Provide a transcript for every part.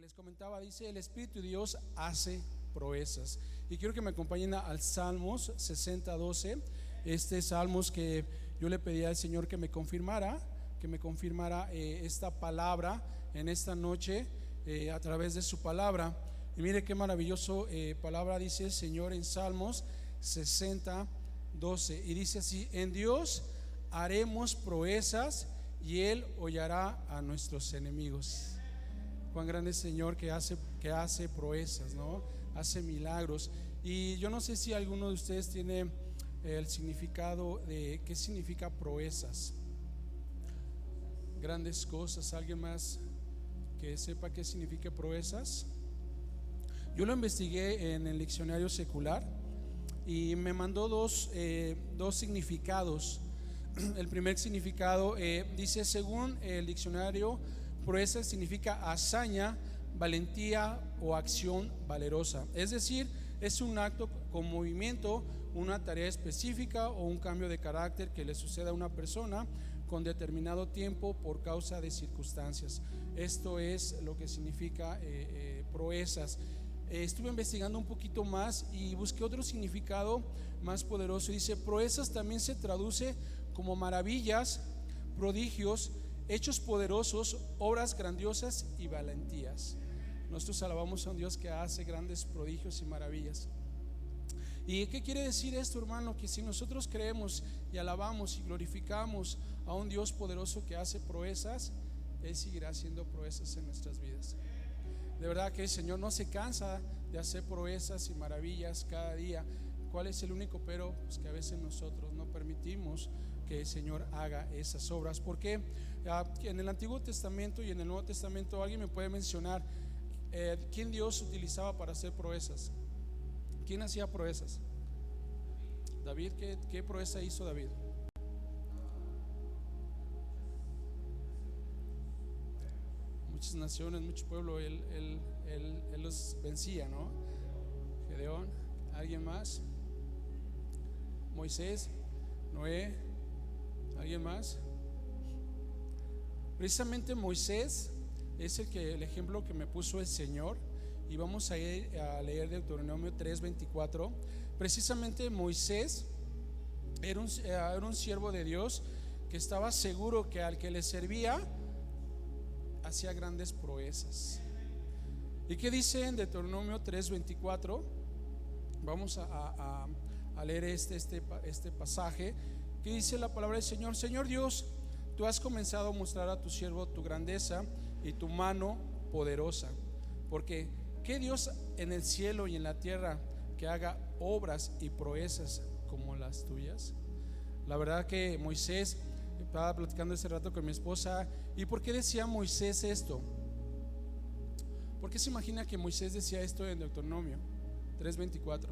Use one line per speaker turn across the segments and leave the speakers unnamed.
les comentaba, dice: el Espíritu de Dios hace proezas. Y quiero que me acompañen al Salmos 60:12. Este Salmos que yo le pedí al Señor que me confirmara esta palabra en esta noche a través de su palabra. Y mire qué maravilloso palabra dice el Señor en Salmos 60:12. Y dice así: en Dios haremos proezas y Él hollará a nuestros enemigos. Cuán grande es el Señor que hace proezas, ¿no? Hace milagros. Y yo no sé si alguno de ustedes tiene el significado de qué significa proezas, grandes cosas. ¿Alguien más que sepa qué significa proezas? Yo lo investigué en el diccionario secular y me mandó dos significados. El primer significado dice: según el diccionario, proeza significa hazaña, valentía o acción valerosa. Es decir, es un acto con movimiento, una tarea específica o un cambio de carácter que le suceda a una persona con determinado tiempo por causa de circunstancias. Esto es lo que significa proezas. Estuve investigando un poquito más y busqué otro significado más poderoso. Dice: proezas también se traduce como maravillas, prodigios, hechos poderosos, obras grandiosas y valentías. Nosotros alabamos a un Dios que hace grandes prodigios y maravillas. ¿Y qué quiere decir esto, hermano? Que si nosotros creemos y alabamos y glorificamos a un Dios poderoso que hace proezas, Él seguirá haciendo proezas en nuestras vidas. De verdad que el Señor no se cansa de hacer proezas y maravillas cada día. ¿Cuál es el único pero? Pues que a veces nosotros no permitimos que el Señor haga esas obras. Porque en el Antiguo Testamento y en el Nuevo Testamento, ¿alguien me puede mencionar quién Dios utilizaba para hacer proezas? ¿Quién hacía proezas? David. ¿Qué proeza hizo David? Muchas naciones, mucho pueblo, él los vencía, ¿no? Gedeón. ¿Alguien más? Moisés, Noé. ¿Alguien más? Precisamente Moisés es el ejemplo que me puso el Señor. Y vamos a ir a leer Deuteronomio 3:24. Precisamente Moisés era un siervo de Dios que estaba seguro que al que le servía hacía grandes proezas. ¿Y qué dice en Deuteronomio 3:24? Vamos a leer este pasaje. Que dice la palabra del Señor: Señor Dios, tú has comenzado a mostrar a tu siervo tu grandeza y tu mano poderosa. Porque ¿qué Dios en el cielo y en la tierra que haga obras y proezas como las tuyas? La verdad que Moisés, estaba platicando ese rato con mi esposa. ¿Y por qué decía Moisés esto? ¿Por qué se imagina que Moisés decía esto en Deuteronomio 3:24?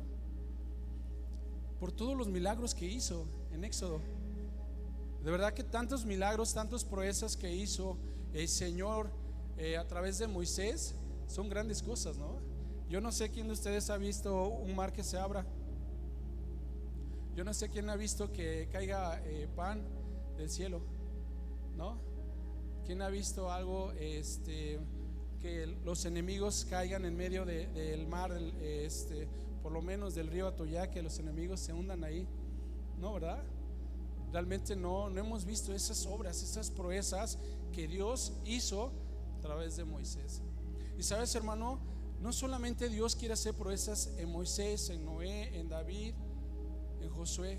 Por todos los milagros que hizo en Éxodo. De verdad que tantos milagros, tantas proezas que hizo el Señor a través de Moisés son grandes cosas, ¿no? Yo no sé quién de ustedes ha visto un mar que se abra. Yo no sé quién ha visto que caiga pan del cielo, ¿no? ¿Quién ha visto algo que los enemigos caigan en medio del mar, por lo menos del río Atoyac, que los enemigos se hundan ahí? No, ¿verdad? Realmente no hemos visto esas obras, esas proezas que Dios hizo a través de Moisés. Y sabes, hermano, no solamente Dios quiere hacer proezas en Moisés, en Noé, en David, en Josué.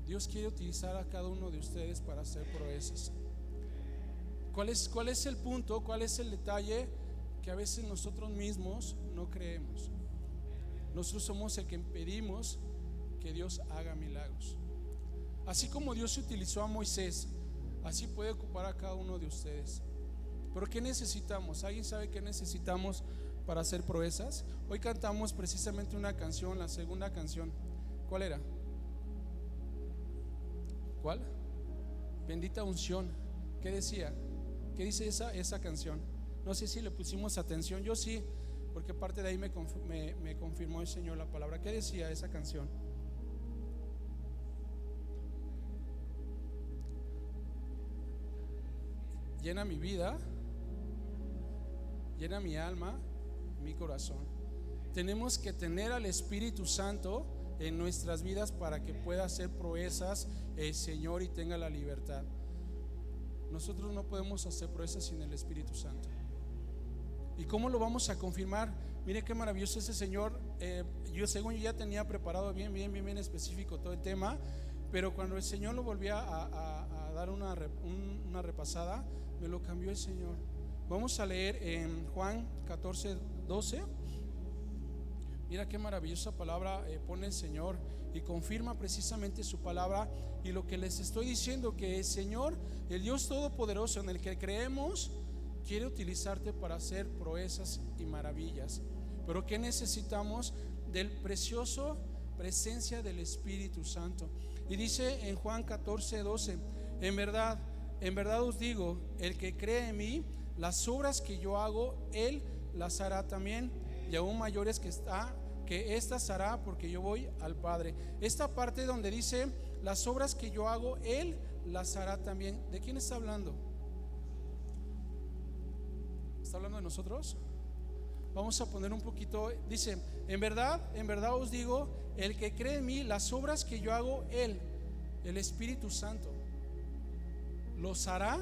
Dios quiere utilizar a cada uno de ustedes para hacer proezas. ¿Cuál es el punto? ¿Cuál es el detalle? Que a veces nosotros mismos no creemos. Nosotros somos el que impedimos que Dios haga milagros. Así como Dios utilizó a Moisés, así puede ocupar a cada uno de ustedes. Pero ¿qué necesitamos? ¿Alguien sabe qué necesitamos para hacer proezas? Hoy cantamos precisamente una canción, la segunda canción. ¿Cuál era? ¿Cuál? Bendita unción. ¿Qué decía? ¿Qué dice esa canción? No sé si le pusimos atención. Yo sí, porque parte de ahí me confirmó el Señor la palabra. ¿Qué decía esa canción? Llena mi vida llena mi alma, mi corazón. Tenemos que tener al Espíritu Santo en nuestras vidas para que pueda hacer proezas el Señor y tenga la libertad. Nosotros no podemos hacer proezas sin el Espíritu Santo. ¿Y cómo lo vamos a confirmar? Mire qué maravilloso ese Señor. Yo ya tenía preparado bien específico todo el tema, pero cuando el Señor lo volvía a dar una repasada, me lo cambió el Señor. Vamos a leer en Juan 14:12. Mira qué maravillosa palabra pone el Señor y confirma precisamente su palabra. Y lo que les estoy diciendo, que el Señor, el Dios Todopoderoso en el que creemos, quiere utilizarte para hacer proezas y maravillas. Pero ¿qué necesitamos? Del precioso presencia del Espíritu Santo. Y dice en Juan 14:12: en verdad os digo, el que cree en mí, las obras que yo hago, él las hará también, y aún mayores que estas hará, porque yo voy al Padre. Esta parte donde dice las obras que yo hago, él las hará también, ¿de quién está hablando? ¿Está hablando de nosotros? Vamos a poner un poquito. Dice: en verdad os digo, el que cree en mí, las obras que yo hago, él, el Espíritu Santo, los hará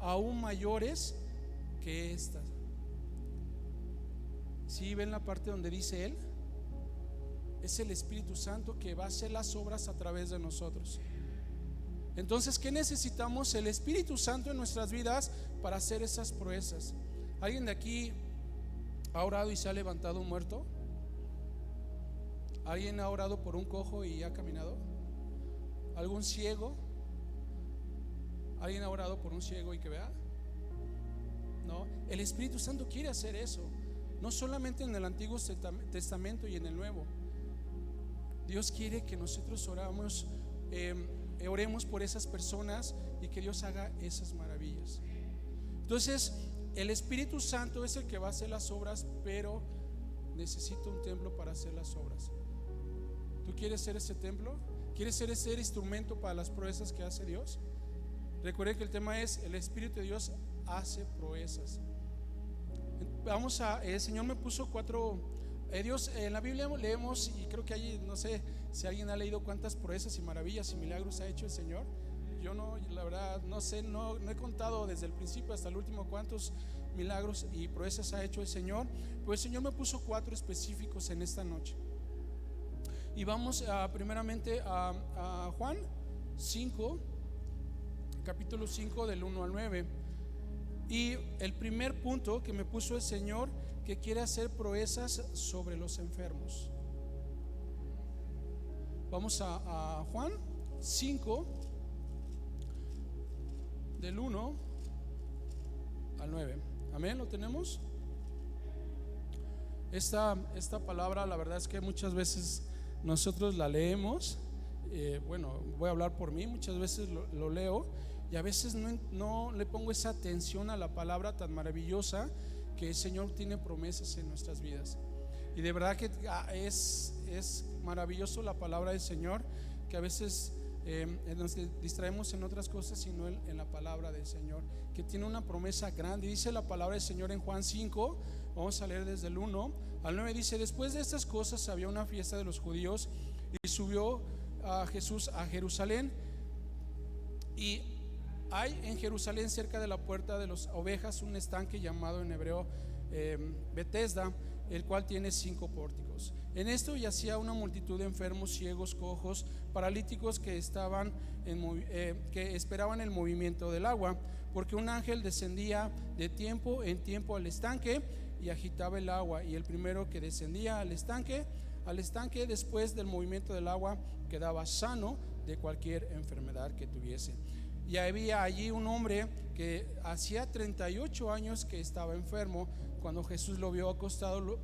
aún mayores que estas. ¿Sí ven la parte donde dice él? Es el Espíritu Santo que va a hacer las obras a través de nosotros. Entonces, ¿qué necesitamos? El Espíritu Santo en nuestras vidas para hacer esas proezas. ¿Alguien de aquí ha orado y se ha levantado un muerto? ¿Alguien ha orado por un cojo y ha caminado? ¿Algún ciego? ¿Alguien ha orado por un ciego y que vea? No, el Espíritu Santo quiere hacer eso, no solamente en el Antiguo Testamento y en el Nuevo. Dios quiere que nosotros oremos por esas personas y que Dios haga esas maravillas. Entonces, el Espíritu Santo es el que va a hacer las obras, pero necesita un templo para hacer las obras. ¿Tú quieres ser ese templo? ¿Quieres ser ese instrumento para las proezas que hace Dios? Recuerden que el tema es: el Espíritu de Dios hace proezas. El Señor me puso 4. Dios, en la Biblia leemos, y creo que allí, no sé si alguien ha leído cuántas proezas y maravillas y milagros ha hecho el Señor. Yo no, la verdad, no sé, no he contado desde el principio hasta el último cuántos milagros y proezas ha hecho el Señor. Pues el Señor me puso 4 específicos en esta noche. Y vamos primeramente a Juan 5, capítulo 5, del 1 al 9. Y el primer punto que me puso el Señor, que quiere hacer proezas sobre los enfermos. Vamos a Juan 5, del 1 al 9. Amén, ¿lo tenemos? Esta palabra, la verdad es que muchas veces nosotros la leemos. Bueno, voy a hablar por mí, muchas veces lo leo y a veces no le pongo esa atención a la palabra tan maravillosa que el Señor tiene promesas en nuestras vidas. Y de verdad que es maravilloso la palabra del Señor, que a veces nos distraemos en otras cosas, sino en la palabra del Señor, que tiene una promesa grande. Dice la palabra del Señor en Juan 5, vamos a leer desde el 1 al 9. Dice: después de estas cosas había una fiesta de los judíos, y subió a Jesús a Jerusalén. Y hay en Jerusalén, cerca de la puerta de las ovejas, un estanque llamado en hebreo Betesda, el cual tiene 5 pórticos. En esto yacía una multitud de enfermos, ciegos, cojos, paralíticos que esperaban el movimiento del agua, porque un ángel descendía de tiempo en tiempo al estanque y agitaba el agua, y el primero que descendía al estanque después del movimiento del agua quedaba sano de cualquier enfermedad que tuviese. Y había allí un hombre que hacía 38 años que estaba enfermo. Cuando Jesús lo vio acostado,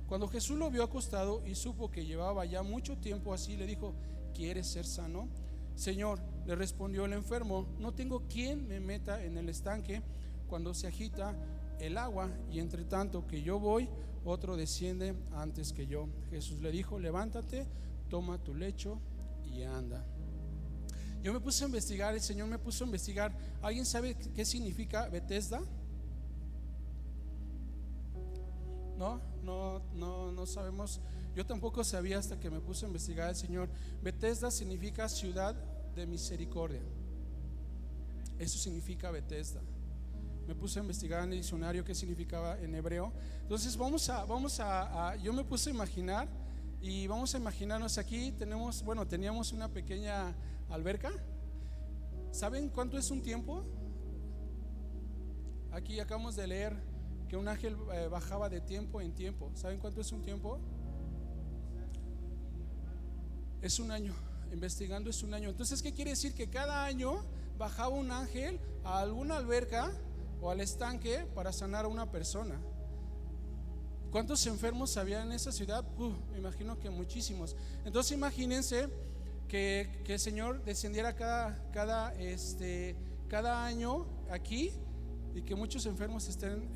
cuando Jesús lo vio acostado y supo que llevaba ya mucho tiempo así, le dijo: ¿quieres ser sano? Señor, le respondió el enfermo, no tengo quien me meta en el estanque cuando se agita el agua, y entre tanto que yo voy, otro desciende antes que yo. Jesús le dijo: levántate, toma tu lecho y anda. Yo me puse a investigar, el Señor me puso a investigar. ¿Alguien sabe qué significa Betesda? No sabemos. Yo tampoco sabía hasta que me puse a investigar el Señor. Bethesda significa ciudad de misericordia. Eso significa Bethesda. Me puse a investigar en el diccionario qué significaba en hebreo. Entonces yo me puse a imaginar, y vamos a imaginarnos aquí teníamos una pequeña alberca. ¿Saben cuánto es un tiempo? Aquí acabamos de leer que un ángel bajaba de tiempo en tiempo. ¿Saben cuánto es un tiempo? Es un año. Investigando es un año. Entonces, ¿qué quiere decir? Que cada año bajaba un ángel a alguna alberca o al estanque para sanar a una persona. ¿Cuántos enfermos había en esa ciudad? Me imagino que muchísimos. Entonces imagínense que el Señor descendiera cada año aquí, y que muchos enfermos estén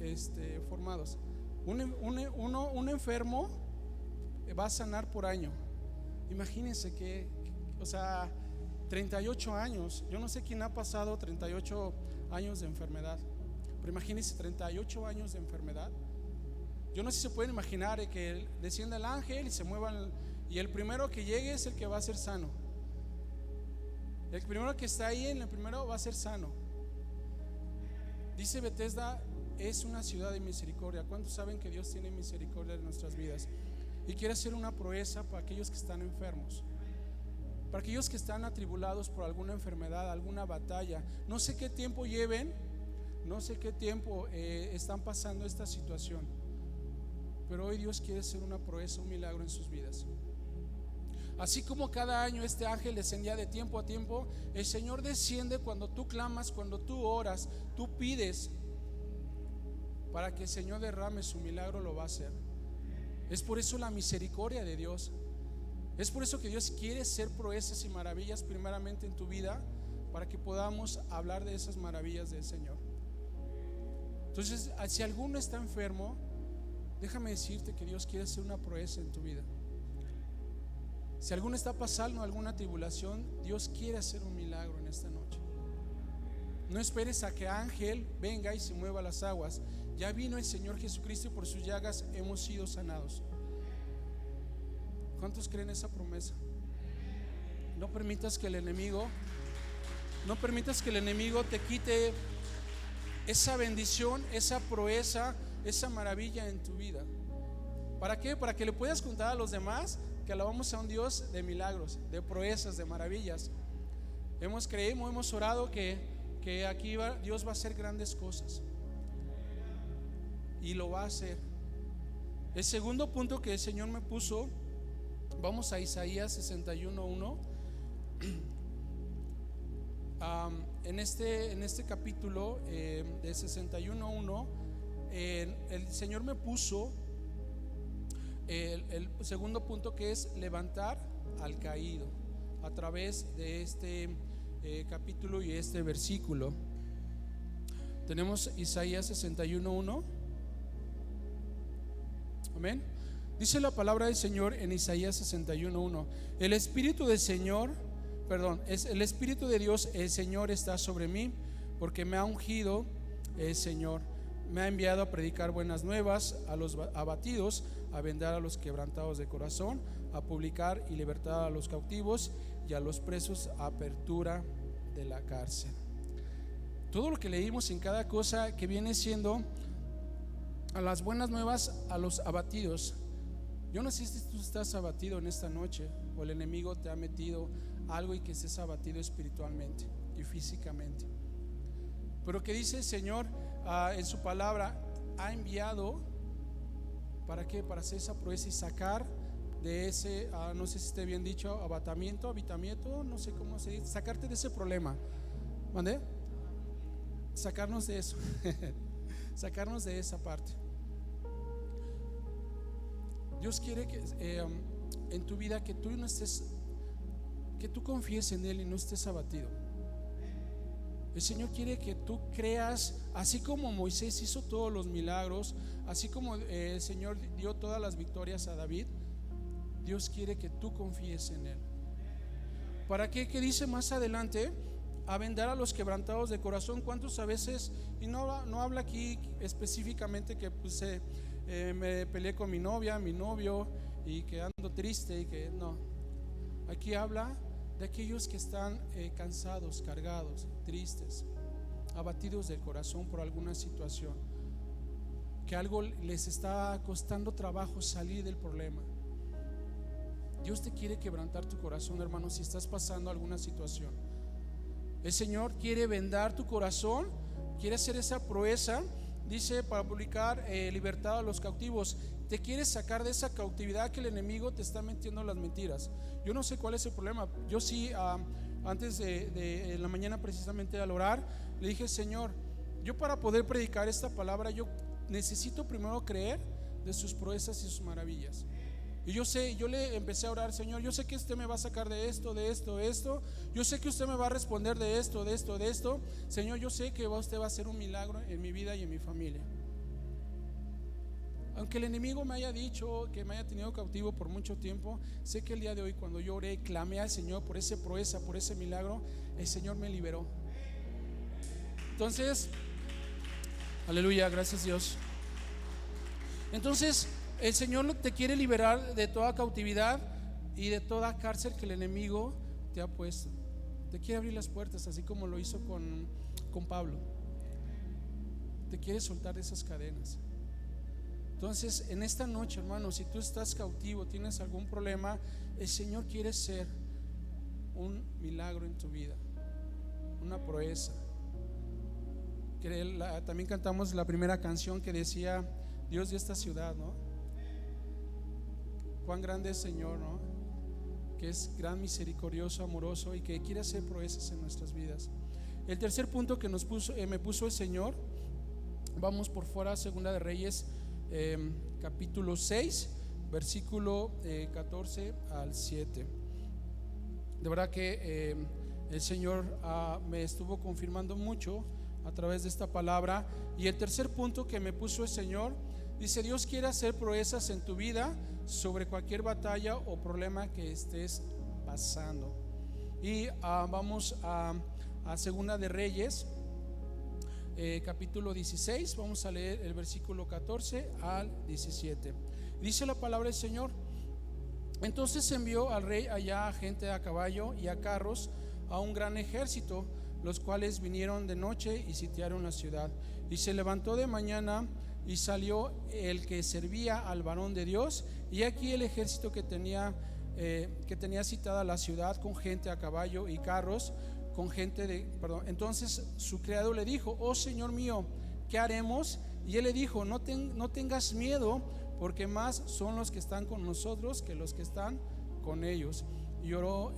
formados. Un enfermo va a sanar por año. Imagínense que, 38 años. Yo no sé quién ha pasado 38 años de enfermedad, pero imagínense 38 años de enfermedad. Yo no sé si se pueden imaginar que descienda el ángel y se mueva, y el primero que llegue es el que va a ser sano. El primero que está ahí, el primero va a ser sano. Dice Bethesda es una ciudad de misericordia. ¿Cuántos saben que Dios tiene misericordia de nuestras vidas y quiere hacer una proeza para aquellos que están enfermos, para aquellos que están atribulados por alguna enfermedad, alguna batalla? No sé qué tiempo lleven, no sé qué tiempo están pasando esta situación, pero hoy Dios quiere hacer una proeza, un milagro en sus vidas. Así como cada año este ángel descendía de tiempo a tiempo, el Señor desciende cuando tú clamas, cuando tú oras, tú pides para que el Señor derrame su milagro. Lo va a hacer. Es por eso la misericordia de Dios. Es por eso que Dios quiere hacer proezas y maravillas primeramente en tu vida, para que podamos hablar de esas maravillas del Señor. Entonces, si alguno está enfermo, déjame decirte que Dios quiere hacer una proeza en tu vida. Si alguno está pasando alguna tribulación, Dios quiere hacer un milagro en esta noche. No esperes a que ángel venga y se mueva las aguas. Ya vino el Señor Jesucristo y por sus llagas hemos sido sanados. ¿Cuántos creen esa promesa? No permitas que el enemigo te quite esa bendición, esa proeza, esa maravilla en tu vida. ¿Para qué? Para que le puedas contar a los demás que alabamos a un Dios de milagros, de proezas, de maravillas. Hemos orado que aquí Dios va a hacer grandes cosas, y lo va a hacer. El segundo punto que el Señor me puso, vamos a Isaías 61:1. En este capítulo de 61:1, el Señor me puso el segundo punto, que es levantar al caído, a través de este capítulo y este versículo. Tenemos Isaías 61:1. Amén. Dice la palabra del Señor en Isaías 61:1: el Espíritu del Señor, el Espíritu de Dios, el Señor está sobre mí, porque me ha ungido el Señor. Me ha enviado a predicar buenas nuevas a los abatidos, a vendar a los quebrantados de corazón, a publicar y libertad a los cautivos, y a los presos apertura de la cárcel. Todo lo que leímos en cada cosa que viene siendo a las buenas nuevas a los abatidos. Yo no sé si tú estás abatido en esta noche, o el enemigo te ha metido algo y que estés abatido espiritualmente y físicamente. Pero que dice el Señor en su palabra, ha enviado ¿para qué? Para hacer esa proeza y sacar de ese, no sé si esté bien dicho, habitamiento, no sé cómo se dice, sacarte de ese problema. ¿Mandé? Sacarnos de eso. Sacarnos de esa parte. Dios quiere que en tu vida que tú no estés, que tú confíes en Él y no estés abatido. El Señor quiere que tú creas, así como Moisés hizo todos los milagros, así como el Señor dio todas las victorias a David. Dios quiere que tú confíes en Él. ¿Para qué? ¿Qué dice más adelante? A vendar a los quebrantados de corazón. ¿Cuántos a veces, y no habla aquí específicamente que me peleé con mi novia, mi novio, y que ando triste y que no. Aquí habla de aquellos que están cansados, cargados, tristes, abatidos del corazón por alguna situación, que algo les está costando trabajo salir del problema. Dios te quiere quebrantar tu corazón, hermano, si estás pasando alguna situación. El Señor quiere vendar tu corazón, quiere hacer esa proeza, dice, para publicar libertad a los cautivos. Te quiere sacar de esa cautividad que el enemigo te está metiendo las mentiras. Yo no sé cuál es el problema. Yo sí, antes de la mañana, precisamente al orar, le dije: Señor, yo para poder predicar esta palabra, yo necesito primero creer de sus proezas y sus maravillas. Y yo sé, yo le empecé a orar: Señor, yo sé que usted me va a sacar de esto, de esto, de esto. Yo sé que usted me va a responder de esto, de esto, de esto. Señor, yo sé que usted va a hacer un milagro en mi vida y en mi familia. Aunque el enemigo me haya dicho que me haya tenido cautivo por mucho tiempo, sé que el día de hoy, cuando yo oré, clamé al Señor por esa proeza, por ese milagro, el Señor me liberó. Entonces, aleluya, gracias Dios. Entonces, el Señor te quiere liberar de toda cautividad y de toda cárcel que el enemigo te ha puesto. Te quiere abrir las puertas, así como lo hizo con Pablo. Te quiere soltar de esas cadenas. Entonces, en esta noche, hermano, si tú estás cautivo, tienes algún problema, el Señor quiere hacer un milagro en tu vida, una proeza. También cantamos la primera canción que decía: Dios de esta ciudad, ¿no? Cuán grande es Señor, ¿no? Que es gran, misericordioso, amoroso y que quiere hacer proezas en nuestras vidas. El tercer punto que me puso el Señor, vamos por fuera, Segunda de Reyes, capítulo 6, versículo 14 al 7. De verdad que el Señor me estuvo confirmando mucho a través de esta palabra. Y el tercer punto que me puso el Señor dice: Dios quiere hacer proezas en tu vida sobre cualquier batalla o problema que estés pasando. Y vamos a Segunda de Reyes, capítulo 16, vamos a leer el versículo 14 al 17. Dice la palabra del Señor: entonces envió al rey allá a gente a caballo y a carros, a un gran ejército, los cuales vinieron de noche y sitiaron la ciudad. Y se levantó de mañana y salió el que servía al varón de Dios, y aquí el ejército que tenía citada la ciudad con gente a caballo y carros, con gente Entonces su criado le dijo: oh Señor mío, ¿qué haremos? Y él le dijo: no tengas miedo, porque más son los que están con nosotros que los que están con ellos. Y oró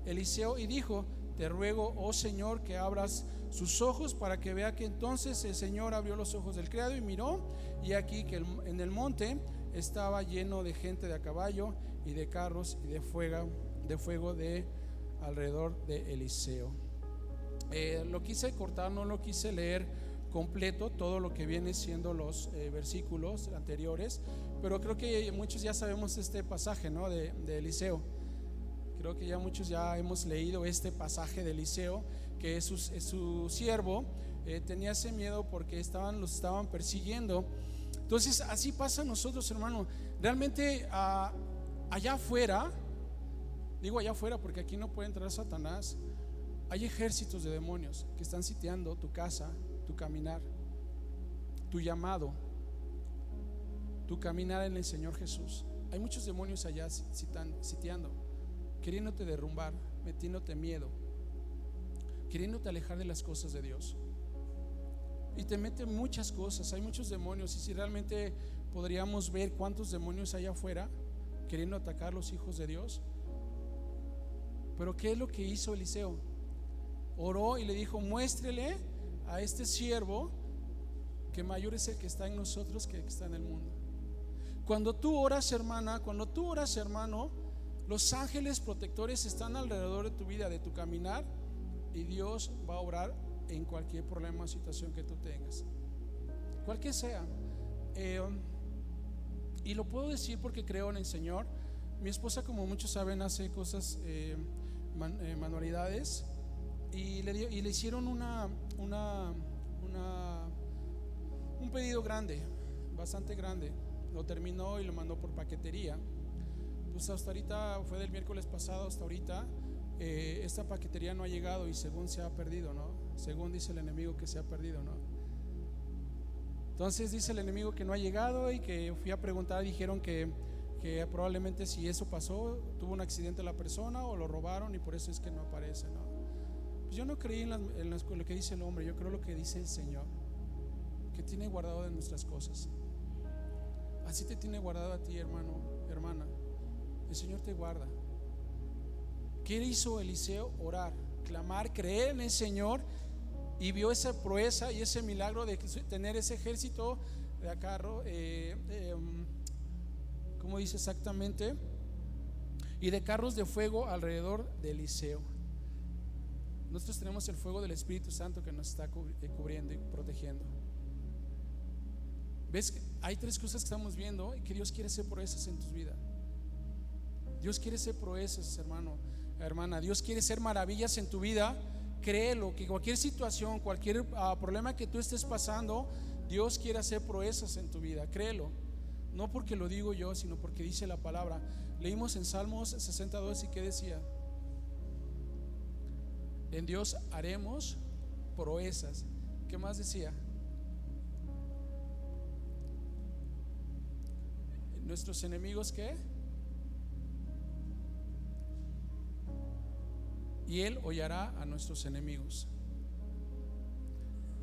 Eliseo y dijo: te ruego, oh Señor, que abras sus ojos para que vea. Que entonces el Señor abrió los ojos del criado y miró, y aquí que en el monte estaba lleno de gente de a caballo y de carros y de fuego de alrededor de Eliseo. Lo quise cortar, no lo quise leer completo, todo lo que viene siendo los versículos anteriores, pero creo que muchos ya sabemos este pasaje, ¿no? de Eliseo. Creo que ya muchos ya hemos leído este pasaje de Eliseo, que su siervo tenía ese miedo porque los estaban persiguiendo. Entonces así pasa a nosotros, hermano. Realmente allá afuera, digo allá afuera porque aquí no puede entrar Satanás, hay ejércitos de demonios que están sitiando tu casa, tu caminar, tu llamado, tu caminar en el Señor Jesús. Hay muchos demonios allá sitiando, queriéndote derrumbar, metiéndote miedo, queriéndote alejar de las cosas de Dios. Y te meten muchas cosas, hay muchos demonios. Y si realmente podríamos ver cuántos demonios hay afuera queriendo atacar a los hijos de Dios. Pero ¿qué es lo que hizo Eliseo? Oró y le dijo: muéstrele a este siervo que mayor es el que está en nosotros que el que está en el mundo. Cuando tú oras, hermana, cuando tú oras, hermano, los ángeles protectores están alrededor de tu vida, de tu caminar, y Dios va a obrar en cualquier problema o situación que tú tengas, cualquier sea. Y lo puedo decir porque creo en el Señor. Mi esposa, como muchos saben, hace cosas, manualidades, y le hicieron un pedido grande bastante grande. Lo terminó y lo mandó por paquetería. Pues hasta ahorita, fue del miércoles pasado hasta ahorita, esta paquetería no ha llegado y según se ha perdido, ¿no? Según dice el enemigo que se ha perdido, ¿no? Entonces dice el enemigo que no ha llegado y que fui a preguntar, dijeron que probablemente si eso pasó, tuvo un accidente la persona o lo robaron y por eso es que no aparece, ¿no? Pues yo no creí en lo que dice el hombre, yo creo lo que dice el Señor, que tiene guardado de nuestras cosas. Así te tiene guardado a ti, hermano, hermana. El Señor te guarda. ¿Qué hizo Eliseo? Orar, clamar, creer en el Señor, y vio esa proeza y ese milagro de tener ese ejército de carro, ¿cómo dice exactamente? Y de carros de fuego alrededor de Eliseo. Nosotros tenemos el fuego del Espíritu Santo que nos está cubriendo y protegiendo. ¿Ves? Hay tres cosas que estamos viendo y que Dios quiere hacer proezas en tu vida. Dios quiere hacer proezas, hermano, hermana. Dios quiere hacer maravillas en tu vida. Créelo, que cualquier situación, cualquier problema que tú estés pasando, Dios quiere hacer proezas en tu vida. Créelo. No porque lo digo yo, sino porque dice la palabra. Leímos en Salmos 62 y ¿qué decía? En Dios haremos proezas. ¿Qué más decía? Nuestros enemigos, ¿qué? Y Él hollará a nuestros enemigos.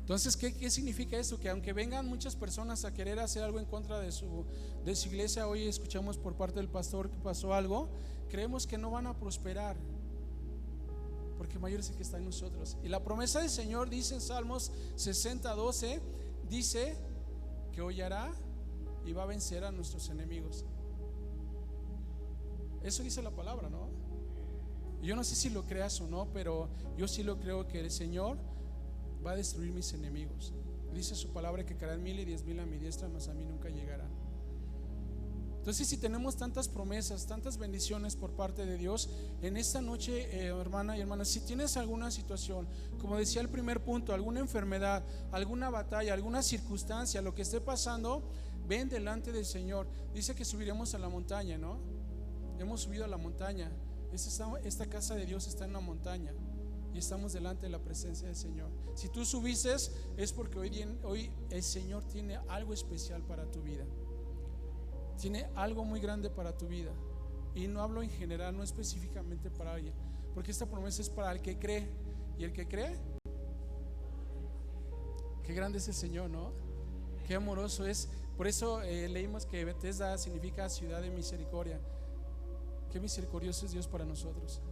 Entonces, ¿qué significa esto? Que aunque vengan muchas personas a querer hacer algo en contra de su iglesia, hoy escuchamos por parte del pastor que pasó algo, creemos que no van a prosperar, porque mayor es el que está en nosotros. Y la promesa del Señor dice en Salmos 60:12, dice que hollará y va a vencer a nuestros enemigos. Eso dice la palabra, ¿no? Yo no sé si lo creas o no, pero yo sí lo creo, que el Señor va a destruir mis enemigos. Dice su palabra que caerán 1000 y 10,000 a mi diestra, mas a mí nunca llegarán. Entonces, si tenemos tantas promesas, tantas bendiciones por parte de Dios, en esta noche, hermana y hermana, si tienes alguna situación, como decía el primer punto, alguna enfermedad, alguna batalla, alguna circunstancia, lo que esté pasando, ven delante del Señor. Dice que subiremos a la montaña, ¿no? Hemos subido a la montaña. Esta casa de Dios está en una montaña y estamos delante de la presencia del Señor. Si tú subiste, es porque hoy el Señor tiene algo especial para tu vida. Tiene algo muy grande para tu vida. Y no hablo en general, no específicamente para alguien, porque esta promesa es para el que cree. Y el que cree, qué grande es el Señor, ¿no? Qué amoroso es. Por eso leímos que Bethesda significa ciudad de misericordia. Qué misericordioso es Dios para nosotros.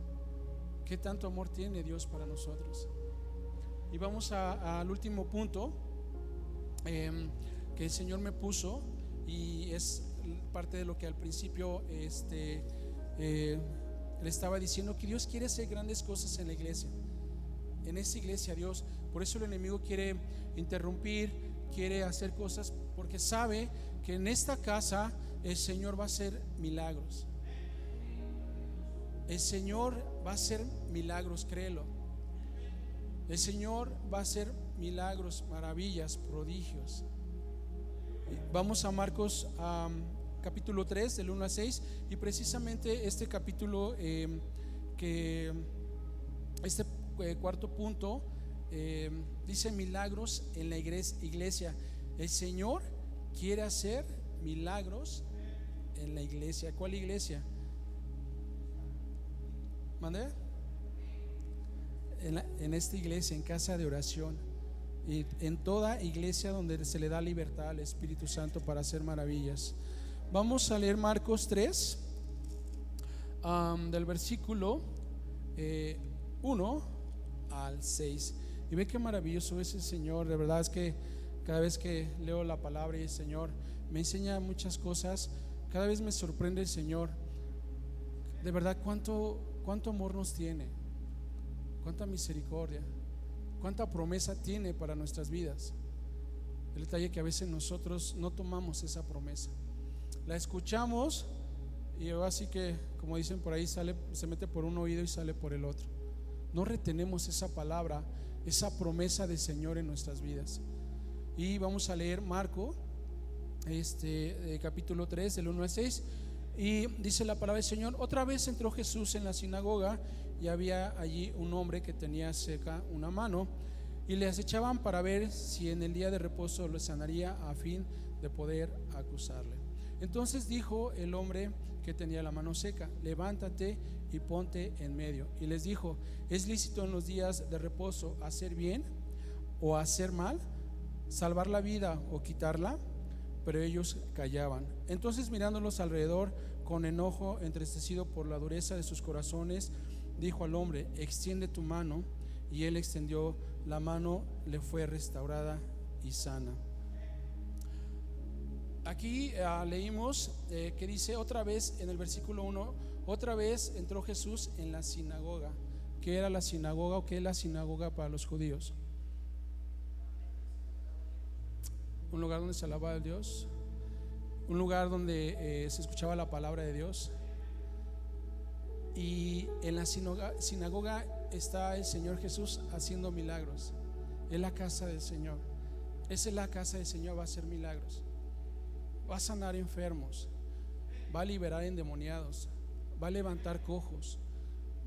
Qué tanto amor tiene Dios para nosotros. Y vamos al último punto que el Señor me puso, y es parte de lo que al principio le estaba diciendo, que Dios quiere hacer grandes cosas en la iglesia. En esta iglesia, Dios, por eso el enemigo quiere interrumpir, quiere hacer cosas, porque sabe que en esta casa el Señor va a hacer milagros. El Señor va a hacer milagros, créelo. El Señor va a hacer milagros, maravillas, prodigios. Vamos a Marcos capítulo 3 del 1 al 6, y precisamente este capítulo cuarto punto dice milagros en la iglesia. El Señor quiere hacer milagros en la iglesia. ¿Cuál iglesia? ¿Mandé? En esta iglesia, en casa de oración, y en toda iglesia donde se le da libertad al Espíritu Santo para hacer maravillas. Vamos a leer Marcos 3 del versículo 1 al 6, y ve qué maravilloso es el Señor. De verdad es que cada vez que leo la palabra y el Señor me enseña muchas cosas, cada vez me sorprende el Señor. De verdad, cuánto amor nos tiene, cuánta misericordia, cuánta promesa tiene para nuestras vidas. El detalle que a veces nosotros no tomamos esa promesa, la escuchamos y así que, como dicen por ahí, se mete por un oído y sale por el otro. No retenemos esa palabra, esa promesa del Señor en nuestras vidas. Y vamos a leer Marcos capítulo 3 del 1 al 6, y dice la palabra del Señor: otra vez entró Jesús en la sinagoga, y había allí un hombre que tenía seca una mano, y le acechaban para ver si en el día de reposo lo sanaría, a fin de poder acusarle. Entonces dijo el hombre que tenía la mano seca: levántate y ponte en medio. Y les dijo: ¿es lícito en los días de reposo hacer bien o hacer mal, salvar la vida o quitarla? Pero ellos callaban. Entonces, mirándolos alrededor con enojo, entristecido por la dureza de sus corazones, dijo al hombre: extiende tu mano. Y él extendió la mano, le fue restaurada y sana. Aquí leímos que dice otra vez en el versículo 1: otra vez entró Jesús en la sinagoga. ¿Qué era la sinagoga o qué es la sinagoga para los judíos? Un lugar donde se alababa a Dios, un lugar donde se escuchaba la palabra de Dios. Y en la sinagoga está el Señor Jesús haciendo milagros. Es la casa del Señor. Esa es la casa del Señor. Va a hacer milagros, va a sanar enfermos, va a liberar endemoniados, va a levantar cojos,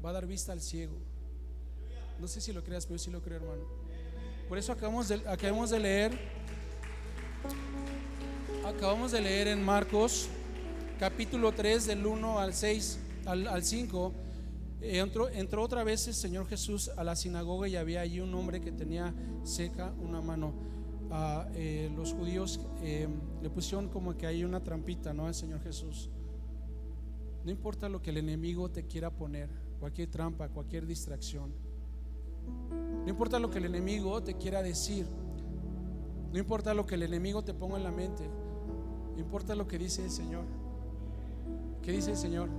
va a dar vista al ciego. No sé si lo creas, pero yo sí lo creo, hermano. Por eso acabamos de leer en Marcos capítulo 3 del 1 al 6 al 5. Entró otra vez el Señor Jesús a la sinagoga, y había allí un hombre que tenía seca una mano. Los judíos le pusieron como que hay una trampita, ¿no?, al Señor Jesús. No importa lo que el enemigo te quiera poner, cualquier trampa, cualquier distracción. No importa lo que el enemigo te quiera decir. No importa lo que el enemigo te ponga en la mente. No importa lo que dice el Señor. ¿Qué dice el Señor?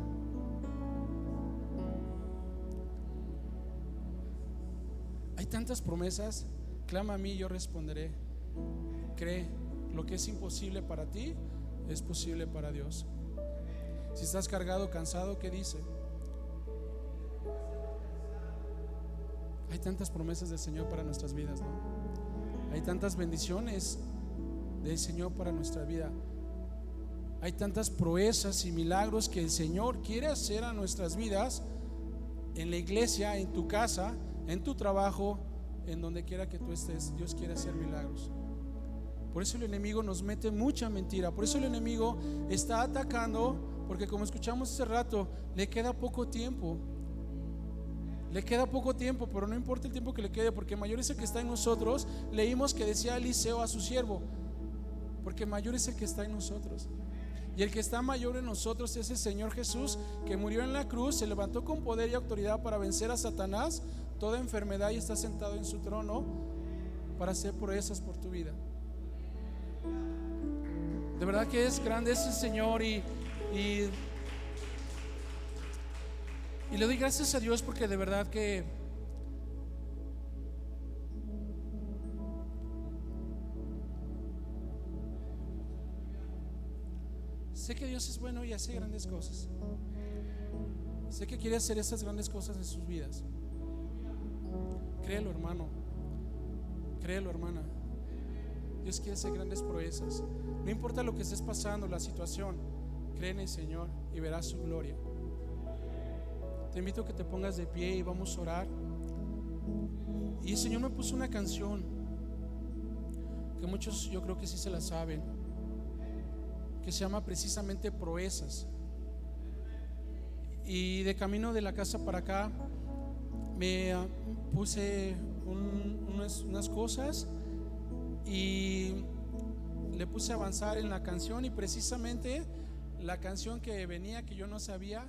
Hay tantas promesas. Clama a mí y yo responderé. Cree, lo que es imposible para ti es posible para Dios. Si estás cargado, cansado, ¿qué dice? Hay tantas promesas del Señor para nuestras vidas, ¿no? Hay tantas bendiciones del Señor para nuestra vida. Hay tantas proezas y milagros que el Señor quiere hacer a nuestras vidas, en la iglesia, en tu casa, en tu trabajo, en donde quiera que tú estés. Dios quiere hacer milagros. Por eso el enemigo nos mete mucha mentira. Por eso el enemigo está atacando, porque como escuchamos hace rato, le queda poco tiempo. Le queda poco tiempo, pero no importa el tiempo que le quede, porque mayor es el que está en nosotros. Leímos que decía Eliseo a su siervo: porque mayor es el que está en nosotros. Y el que está mayor en nosotros es el Señor Jesús, que murió en la cruz, se levantó con poder y autoridad para vencer a Satanás, toda enfermedad, y está sentado en su trono para hacer proezas por tu vida. De verdad que es grande ese Señor, y le doy gracias a Dios, porque de verdad que sé que Dios es bueno y hace grandes cosas. Sé que quiere hacer esas grandes cosas en sus vidas. Créelo, hermano. Créelo, hermana. Dios quiere hacer grandes proezas. No importa lo que estés pasando, la situación, cree en el Señor y verás su gloria. Te invito a que te pongas de pie y vamos a orar. Y el Señor me puso una canción que muchos, yo creo que sí se la saben, que se llama precisamente Proezas. Y de camino de la casa para acá me puse unas cosas y le puse a avanzar en la canción, y precisamente la canción que venía, que yo no sabía,